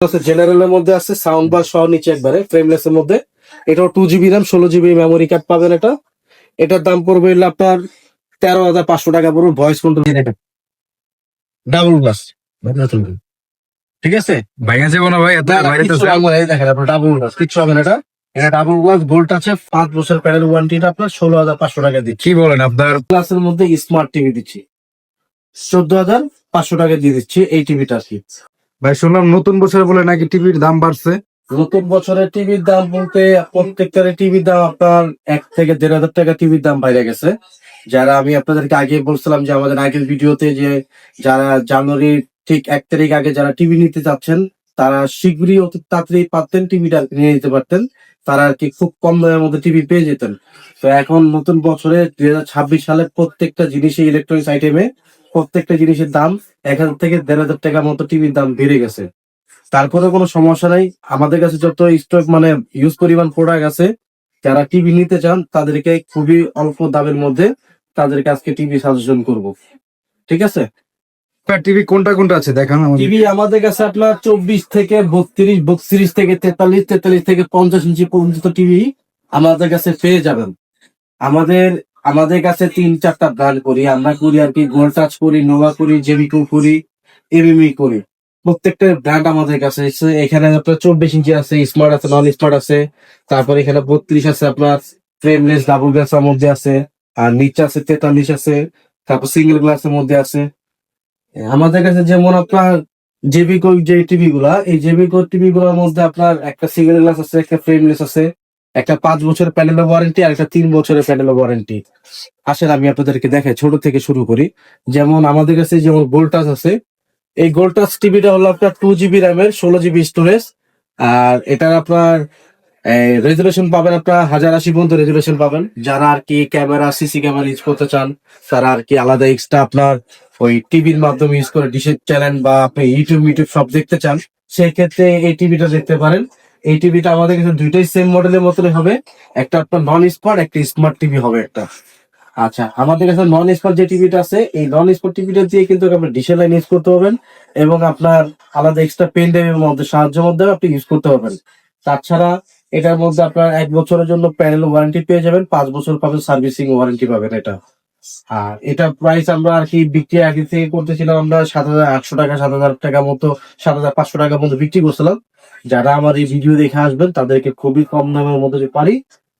জেনারেলের মধ্যে আছে সাউন্ড বার সহ নিচে একবারে ফ্রেমলেস এর মধ্যে। এটাও 2 GB RAM 16 GB memory card পাবেন। এটার দাম পড়বে হলো আপনার 13,500 টাকা পড়বে। ভয়েস কন্ট্রোল ডাবল গ্লাস, ঠিক আছে। ভাইয়া যাবো না ভাই, এত না, না, বাইরে তো কিচ্ছু লাগবে না, এই দেখেন আপনার ডাবল গ্লাস, কিচ্ছু হবে না। এটা ডাবল গ্লাস গোল্ড আছে, 5 বছর প্যানেল ওয়ারেন্টিটা আপনার 16,500 টাকা দিচ্ছি। কি বলেন আপনার? গ্লাসের মধ্যে স্মার্ট টিভি দিচ্ছি 14,500 টাকা দিয়ে দিচ্ছি এই টিভিটা আর কি। ভাই শুনলাম নতুন বছরে বলে নাকি টিভির দাম বাড়ছে। নতুন বছরের টিভির দাম বলতে প্রত্যেকটা টিভির দাম আপনার 1 থেকে 1,500 টাকা টিভির দাম বাইরে গেছে। যারা আমি আপনাদেরকে আগে বলছিলাম যে আমাদের আগের ভিডিওতে যে যারা জানুয়ারির ঠিক 1 তারিখ আগে যারা টিভি নিতে চাচ্ছেন তারা শীঘ্রই অতি তাড়াতাড়ি পারতেন টিভিটা নিয়ে নিতে পারতেন। তারা আর কি খুব কম দামের মধ্যে টিভি পেয়ে যেতেন। তো এখন নতুন বছরে 2026 সালে প্রত্যেকটা জিনিসে ইলেকট্রনিক্স আইটেমে প্রত্যেকটা জিনিসের দাম 1,000 থেকে 1,500 টাকার মতো টিভির দাম বেড়ে গেছে। তারপরে কোনো সমস্যা নাই, আমাদের কাছে যত স্টক মানে ইউজ পরিমাণ প্রোডাক্ট আছে, যারা টিভি নিতে চান তাদেরকে খুবই অল্প দামের মধ্যে তাদেরকে আজকে টিভি সাজেশন করব, ঠিক আছে। টিভি কোনটা কোনটা আছে দেখান আমাদের। টিভি আমাদের কাছে আপনার 24 থেকে 32, 32 থেকে 43, 43 থেকে 50 ইঞ্চি পর্যন্ত টিভি আমাদের কাছে পেয়ে যাবেন। আমাদের আমাদের কাছে 3-4টা ব্র্যান্ড করি আমরা, করি আর কি গোল্ড টাচ করি, নোভা করি, জেবিকো করি, এমএমই করি। প্রত্যেকটা ব্র্যান্ড আমাদের কাছে আছে। এখানে আপনার 24 ইঞ্চি আছে, স্মার্ট আছে, নন স্মার্ট আছে। তারপর এখানে 32 আছে আপনার ফ্রেমলেস ডাবল গ্লাসের মধ্যে আছে। আর নিচে আছে 43 আছে। তারপর সিঙ্গেল গ্লাসের মধ্যে আছে। আমাদের কাছে যেমন আপনার জেবিকো যে টিভি গুলা, এই জেবিকো টিভি গুলোর মধ্যে আপনার একটা সিঙ্গেল গ্লাস আছে, একটা ফ্রেমলেস আছে, একটা 5 বছরের প্যানেল ওয়ারেন্টি আর একটা 3 বছরের প্যানেল ওয়ারেন্টি। আসেন আমি আপনাদেরকে দেখাই, ছোট থেকে শুরু করি। যেমন আমাদের কাছে যেমন গোল্টাস আছে, এই গোল্টাস টিভিটা হলো আপনার 2 GB র্যামের 16 GB স্টোরেজ। আর এটার আপনার রেজুলেশন পাবেন আপনার 1080 পর্যন্ত রেজুলেশন পাবেন। যারা আর কি ক্যামেরা সিসি ক্যামেরা ইউজ করতে চান তারা আর কি আলাদা এক্সট্রা আপনার ওই টিভির মাধ্যমে ইউজ করে ডিশের চ্যানেল বা আপনি ইউটিউব সব দেখতে চান, সেই ক্ষেত্রে এই টিভিটা দেখতে পারেন। এই টিভিটা আমাদের কাছে দুইটাই সেম মডেলের মতনই হবে। একটা আপনার নন স্মার্ট, একটা স্মার্ট টিভি হবে একটা। আচ্ছা, আমাদের কাছে নন স্মার্ট যে টিভিটা আছে, এই নন স্মার্ট টিভিটা দিয়ে কিন্তু আপনি ডিশের লাইন ইউজ করতে পারবেন এবং আপনার আলাদা এক্সট্রা পেন ড্রাইভের মধ্যে সাহায্যের মধ্যে আপনি ইউজ করতে পারবেন। তাছাড়া এটার মধ্যে আপনার 1 বছরের জন্য প্যানেল ওয়ারেন্টি পেয়ে যাবেন, 5 বছর পাবেন সার্ভিসিং ওয়ারেন্টি পাবেন এটা। আর এটা প্রাইস আমরা আর কি বিক্রি আগে থেকে করতেছিলাম আমরা 7,800 টাকা, 7,000 টাকা মতো, 7,500 টাকা মতো বিক্রি করছিলাম। যারা আমার এই ভিডিও দেখে আসবেন তাদেরকে খুবই কম দামের মধ্যে যদি পারি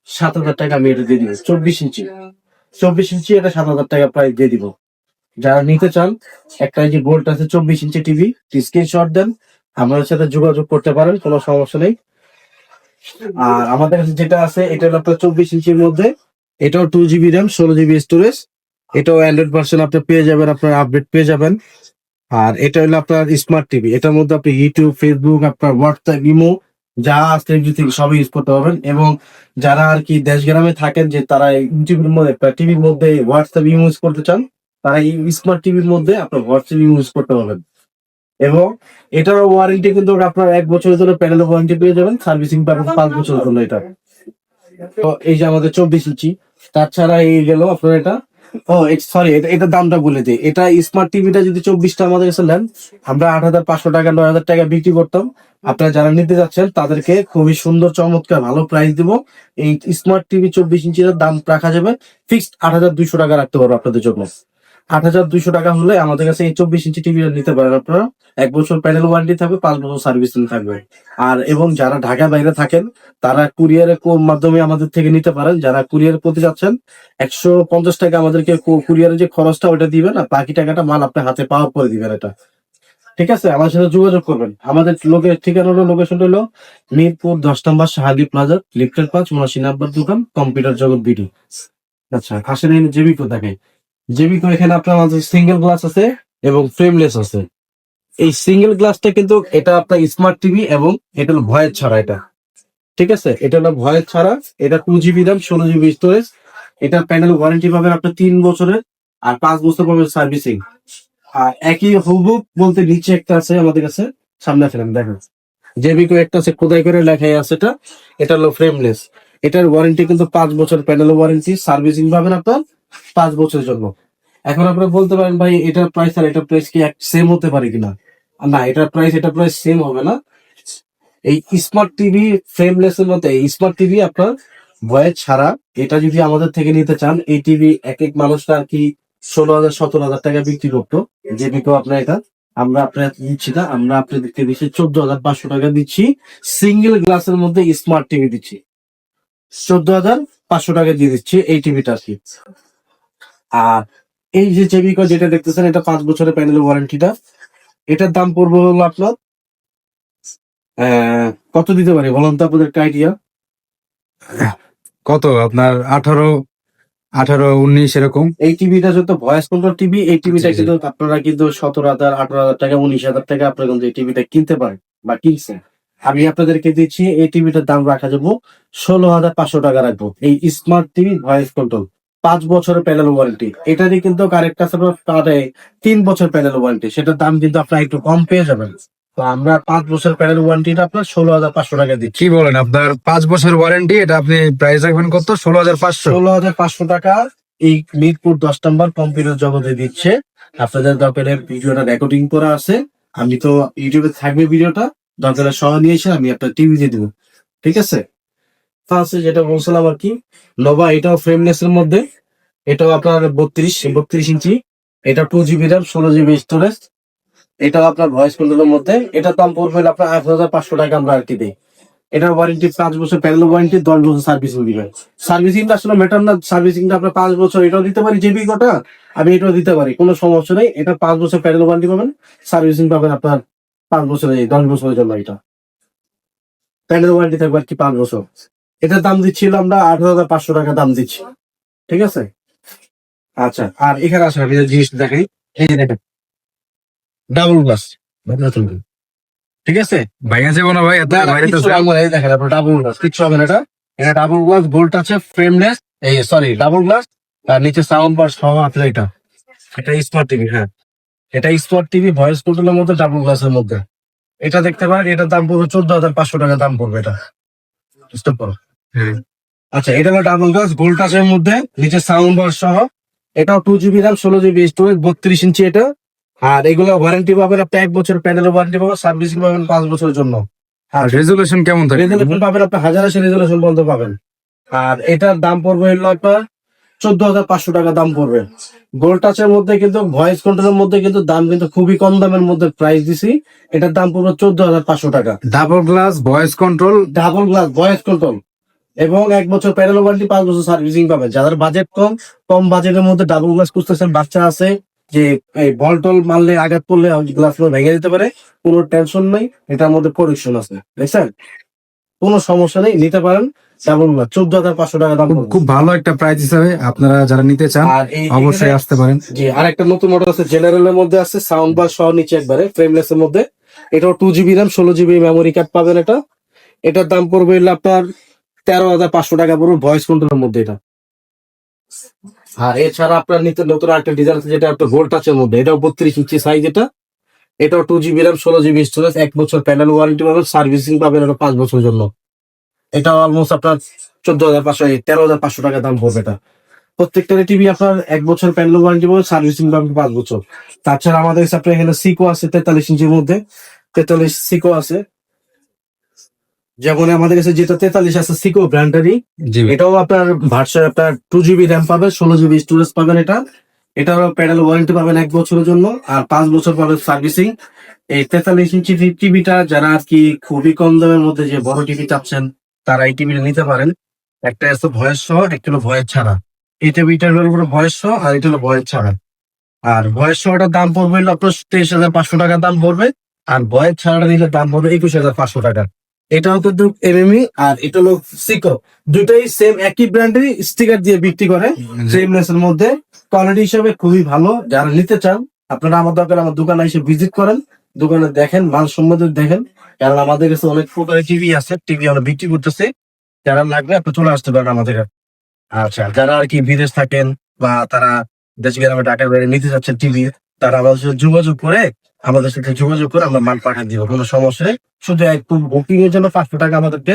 7,000 টাকা আমি এটা দিয়ে দিব। 24 ইঞ্চি এটা 7,000 টাকা প্রাইস দিয়ে দিব। যারা নিতে চান একটা এই যে গোল্ড আছে 24 ইঞ্চি টিভি, স্ক্রিনশট দেন, আমাদের সাথে যোগাযোগ করতে পারেন, কোনো সমস্যা নেই। আর আমাদের কাছে যেটা আছে এটা হলো আপনার 24 ইঞ্চির মধ্যে, এটাও 2 GB র্যাম 16 GB স্টোরেজ। এটাও অ্যান্ড্রয়েড ভার্সন আপনি পেয়ে যাবেন, আপনার আপডেট পেয়ে যাবেন। আর এটা হলো আপনার স্মার্ট টিভি, এটার মধ্যে আপনি ইউটিউব, ফেসবুক, আপনার হোয়াটসঅ্যাপ, ইমো যা আছে এভরিথিং সবই ইউজ করতে পারবেন। এবং যারা আর কি দেশ গ্রামে থাকেন যে তারা ইউটিউবের মধ্যে টিভির মধ্যে হোয়াটসঅ্যাপ ইমো ইউজ করতে চান, তারা এই স্মার্ট টিভির মধ্যে আপনার হোয়াটসঅ্যাপ ইউজ করতে পারবেন। এবং এটার ওয়ারেন্টি কিন্তু আপনার 1 বছরের জন্য প্যানেল ওয়ারেন্টি পেয়ে যাবেন, সার্ভিসিং পাবেন 5 বছরের জন্য এটা। তো এই যে আমাদের 24 ইঞ্চি। তাছাড়া এই গেল আপনার এটা, ও সরি, এটা দামটা বলে দিই। এটা স্মার্ট টিভিটা যদি 24টা আমাদের কাছে নেন, আমরা 8,500 টাকা, 9,000 টাকা বিক্রি করতাম। আপনারা যারা নিতে যাচ্ছেন তাদেরকে খুবই সুন্দর চমৎকার ভালো প্রাইস দিব। এই স্মার্ট টিভি 24 ইঞ্চির দাম রাখা যাবে ফিক্সড 8,200 টাকা রাখতে পারবো আপনাদের জন্য। 8,200 টাকা হলে আমাদের কাছে এই 24 ইঞ্চি টিভি নিতে পারেন আপনারা। 1 বছর প্যানেল ওয়ারেন্টি থাকবে, 5 বছর সার্ভিসিং থাকবে। আর এবং যারা ঢাকা বাইরে থাকেন তারা কুরিয়ারের মাধ্যমে আমাদের থেকে নিতে পারেন। যারা কুরিয়ার করতে যাচ্ছেন 150 টাকা আমাদেরকে কুরিয়ারের যে খরচটা ওটা দিবেন, আর বাকি টাকাটা মাল আপনার হাতে পাওয়ার পরে দিবেন এটা, ঠিক আছে। আমার সাথে যোগাযোগ করবেন। আমাদের ঠিকানা হলো, লোকেশন হলো মিরপুর 10 নম্বর শাহালি প্লাজা, লিফটের 5, 79 নম্বর দোকান, কম্পিউটার জগৎ বিডি। আচ্ছা, আসেন এই জেবিকো দেখে। জেবিকো এখানে আপনার আমাদের সিঙ্গেল গ্লাস আছে এবং ফ্রেমলেস আছে। এই সিঙ্গেল গ্লাসটা কিন্তু এটা আপনার স্মার্ট টিভি এবং এটা হলো ভয়েস ছাড়া এটা, ঠিক আছে। এটা হলো ভয়েস ছাড়া। এটা 2 GB র্যাম 16 GB স্টোরেজ। এটা প্যানেল ওয়ারেন্টি পাবেন আপনার 3 বছরের, আর 5 বছর পাবেন সার্ভিসিং। আর একই হুবহু বলতে নিচে একটা আছে আমাদের কাছে, সামনে ফেলেন দেখেন জেবিকো একটা আছে, খোদাই করে লেখাই আছে এটা। এটা হলো ফ্রেমলেস। এটার ওয়ারেন্টি কিন্তু 5 বছর প্যানেল ওয়ারেন্টি, সার্ভিসিং পাবেন আপনার 5 বছরের জন্য। এখন আপনারা বলতে পারেন ভাই এটার প্রাইস আর এটার প্রাইস কি সেম হতে পারে কিনা। না, এটার প্রাইস সেম হবে না। এই স্মার্ট টিভি ফ্রেমলেস এর মধ্যে স্মার্ট টিভি আপনার ভয়েস ছাড়া, এটা যদি আমাদের থেকে নিতে চান, এই টিভি এক এক মানুষটা আর কি 16,000 17,000 টাকা বিক্রি করতো, যে বিকো আপনার এটা আমরা আপনার দিচ্ছি না, আমরা আপনাদেরকে দিচ্ছি 14,500 টাকা দিচ্ছি। সিঙ্গেল গ্লাসের মধ্যে স্মার্ট টিভি দিচ্ছি, 14,500 টাকা দিয়ে দিচ্ছি এই টিভিটা আর কি। আর এই যে জেবিকো যেটা দেখতেছেন, এটা 5 বছরের প্যানেল ওয়ারেন্টিটা, এটার দাম পড়বে হলো আপনার কত দিতে পারি বলুন তো, আপনাদের আইডিয়া? কত আপনার 18 19 এরকম? এই টিভিটা যত ভয়েস কন্ট্রোল টিভি, এই টিভিটা জি, জি। কিন্তু আপনারা কিন্তু 17,000 18,000 টাকা 19,000 টাকা আপনারা কিন্তু এই টিভিটা কিনতে পারেন বা কিনছেন। আমি আপনাদেরকে দিচ্ছি এই টিভিটার দাম রাখা যাবো 16,500 টাকা রাখবো। এই স্মার্ট টিভি ভয়েস কন্ট্রোল 5 বছরের প্যানেল ওয়ারেন্টি, এটারই কিন্তু কারেক্ট আছে 3 বছর প্যানেল ওয়ারেন্টি, সেটার দাম কিন্তু আপনারা একটু কম পেয়ে যাবেন। তো আমরা 5 বছর প্যানেল ওয়ারেন্টিটা আপনার 16,500 টাকা দিচ্ছি। কি বলেন, আপনার 5 বছর ওয়ারেন্টি, এটা আপনি প্রাইস রাখবেন কত? 16,500? 16,500 টাকা এই মিরপুর 10 নম্বর কম্পিউটার জগতে দিচ্ছে। আপনাদের দরকারে ভিডিওটা রেকর্ডিং করা আছে, আমি তো ইউটিউবে থাকবে ভিডিওটা, দরকারে সহ নিয়ে এসে আমি আপনার টিভিতে দিব, ঠিক আছে? ফার্স্টে যেটা বলছিলাম আর কি, নোভা, এটাও ফ্রেমলেস এর মধ্যে, এটাও আপনার 32 ইঞ্চি, এটা 2 GB র্যাম 16 GB স্টোরেজ, এটাও আপনার ভয়েস কন্ট্রোলের মধ্যে, এটার দাম পড়বে হলো আপনার 8,500 টাকা আমরা আর কি দিই। এটার ওয়ারেন্টি 5 বছর প্যানেল ওয়ারেন্টি, 10 বছর সার্ভিসিং দিবেন। সার্ভিসিংটা আসলে ম্যাটার না, সার্ভিসিংটা আপনার 5 বছর এটাও দিতে পারি, জেবি কটা আমি এটাও দিতে পারি, কোনো সমস্যা নেই। এটা 5 বছর প্যানেল ওয়ারেন্টি পাবেন, সার্ভিসিং পাবেন আপনার 5 বছর, এই 10 বছরের জন্য এটা প্যানেল ওয়ারেন্টি থাকবে আর কি 5 বছর। এটার দাম দিচ্ছিল আমরা 8,500 টাকা দাম দিচ্ছি, ঠিক আছে? আচ্ছা, আর এখানে আসেন আমি যে জিনিস দেখাই, এই যে দেখেন ডাবল গ্লাস, ঠিক আছে? ভাইয়া যাবো না ভাই, এত বাইরে তো দেখেন আপনার ডাবল গ্লাস, কিচ্ছু হবে না, এটা এটা ডাবল গ্লাস, গোল্ড আছে, ফ্রেমলেস, এই সরি ডাবল গ্লাস, আর নিচে সাউন্ড বার সহ আছে এটা। এটা স্মার্ট টিভি, হ্যাঁ এটা স্মার্ট টিভি ভয়েস কন্ট্রোলের মধ্যে ডাবল গ্লাসের মধ্যে, এটা দেখতে পারেন। এটার দাম পড়বে 14,500 টাকা দাম পড়বে এটা। বুঝতে পারো? হ্যাঁ। আচ্ছা, এটা হলো ডাবল গ্লাস গোল্ড টাচের মধ্যে, নিচে সাউন্ড বার সহ, এটাও 2 GB র্যাম 16 GB স্টোরেজ, 32 ইঞ্চি এটা। আর এগুলো ওয়ারেন্টি পাবেন আপনি 1 বছর প্যানেল ওয়ারেন্টি পাবেন, সার্ভিসিং পাবেন 5 বছরের জন্য। আর রেজুলেশন কেমন থাকে? রেজুলেশন পাবেন আপনি 1080 রেজুলেশন পর্যন্ত পাবেন। আর এটার দাম পড়বে হলো আপনার 14,500 টাকা দাম পড়বে। গোল্ড টাচের মধ্যে কিন্তু ভয়েস কন্ট্রোলের মধ্যে কিন্তু দাম কিন্তু খুবই কম দামের মধ্যে প্রাইস দিছি, এটার দাম পড়বে 14,500 টাকা। Double glass voice control, double glass voice control এবং 1 বছর প্যানেল ওয়ারেন্টি, 5 বছর সার্ভিসিং পাবেন। যাদের বাজেট কম, কম বাজেটের মধ্যে ডাবল গ্লাস খুঁজতেছেন, বাচ্চা আছে যে এই বল টল মারলে আঘাত করলে গ্লাস ভেঙে দিতে পারে, কোনো টেনশন নেই, এটার মধ্যে প্রোটেকশন আছে, দেখছেন? কোনো সমস্যা নেই, নিতে পারেন। ডাবল গ্লাস 14,500 টাকা দাম পড়বে। খুব ভালো একটা প্রাইস হিসাবে আপনারা যারা নিতে চান আর এই অবশ্যই আসতে পারেন। জি, আর একটা নতুন মডেল আছে জেনারেলের মধ্যে, আছে সাউন্ড বার সহ নিচে একবারে ফ্রেমলেস এর মধ্যে, এটাও 2 GB RAM 16 GB memory card পাবেন এটা। এটার দাম পড়বে হলো আপনার 13,500 টাকা পড়বে ভয়েস কন্ট্রোলের মধ্যে এটা। আর এছাড়া আপনার নিতে নতুন আরেকটা ডিজাইন আছে, যেটা আপনার গোল্ড টাচের মধ্যে, এটাও 32 ইঞ্চি সাইজ এটা, এটাও 2 GB র্যাম 16 GB স্টোরেজ, 1 বছর প্যানেল ওয়ারেন্টি পাবেন, সার্ভিসিং পাবেন এটা 5 বছরের জন্য। এটা অলমোস্ট আপনার 14,500 13,500 টাকা দাম পড়বে এটা। প্রত্যেকটা টিভি আপনার 1 বছর প্যানেল ওয়ারেন্টি পাবেন, সার্ভিসিং পাবেন 5 বছর। তাছাড়া আমাদের কাছে আপনার এখানে সিকো আছে 43 ইঞ্চির মধ্যে, 43 সিকো আছে। যেমন আমাদের কাছে যেটা 43 আছে সিকো ব্র্যান্ডেরই, জি ভাই। এটাও আপনার ভার্সন আপনার 2 GB র্যাম পাবেন, 16 GB স্টোরেজ পাবেন এটা। এটারও প্যানেল ওয়ারেন্টি পাবেন 1 বছরের জন্য, আর 5 বছর পাবেন সার্ভিসিং। এই 43 ইঞ্চি টিভিটা যারা আর কি খুবই কম দামের মধ্যে যে বড় টিভি চাচ্ছেন, তারা এই টিভিটা নিতে পারেন। একটা আছে ভয়েস সহ, একটা হলো ভয়েস ছাড়া। এই টিভিটার হলো ভয়েস সহ, আর এটা হলো ভয়েস ছাড়া। আর ভয়েস সহটার দাম পড়বে হলো আপনার 23,500 টাকা দাম পড়বে, আর ভয়েস ছাড়াটা নিলে দাম পড়বে 21,500 টাকা। এটাও কিন্তু এমএমই, আর এটা হলো সিকো, দুটাই সেম একই ব্র্যান্ডেরই স্টিকার দিয়ে বিক্রি করে, সেমনেস এর মধ্যে। কোয়ালিটি হিসাবে খুবই ভালো। যারা নিতে চান আপনারা আমার দোকানে এসে ভিজিট করেন, দোকানে দেখেন, মান সম্বন্ধে দেখেন, কারণ আমাদের কাছে অনেক প্রকারের টিভি আছে, টিভি আমরা বিক্রি করতেছে। যারা লাগবে আপনি চলে আসতে পারেন আমাদের কাছে। আচ্ছা, যারা আর কি বিদেশ থাকেন বা তারা দেশ গ্রামে ঢাকার বাইরে নিতে চাচ্ছেন টিভি, তারা আমাদের সাথে যোগাযোগ করে আমরা মাল পাঠিয়ে দিব, কোনো সমস্যা নেই। শুধু একটু বুকিং এর জন্য 500 টাকা আমাদেরকে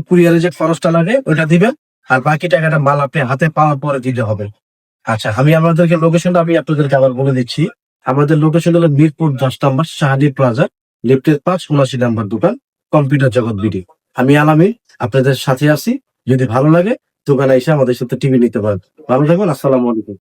কুরিয়ারে যে খরচটা লাগে ওইটা দিবেন, আর বাকি টাকাটা মাল আপনি হাতে পাওয়ার পরে দিতে হবে। আচ্ছা, আমি লোকেশনটা আমি আপনাদেরকে আবার বলে দিচ্ছি। আমাদের লোকেশন হলো মিরপুর 10 নম্বর শাহালি প্লাজা, লিফটের 5 79 নম্বর দোকান, কম্পিউটার জগৎ বিডি। আমি আলামিন, আপনাদের সাথে আছি। যদি ভালো লাগে দোকানে এসে আমাদের সাথে টিভি নিতে পারেন। ভালো থাকবেন, আসসালামু আলাইকুম।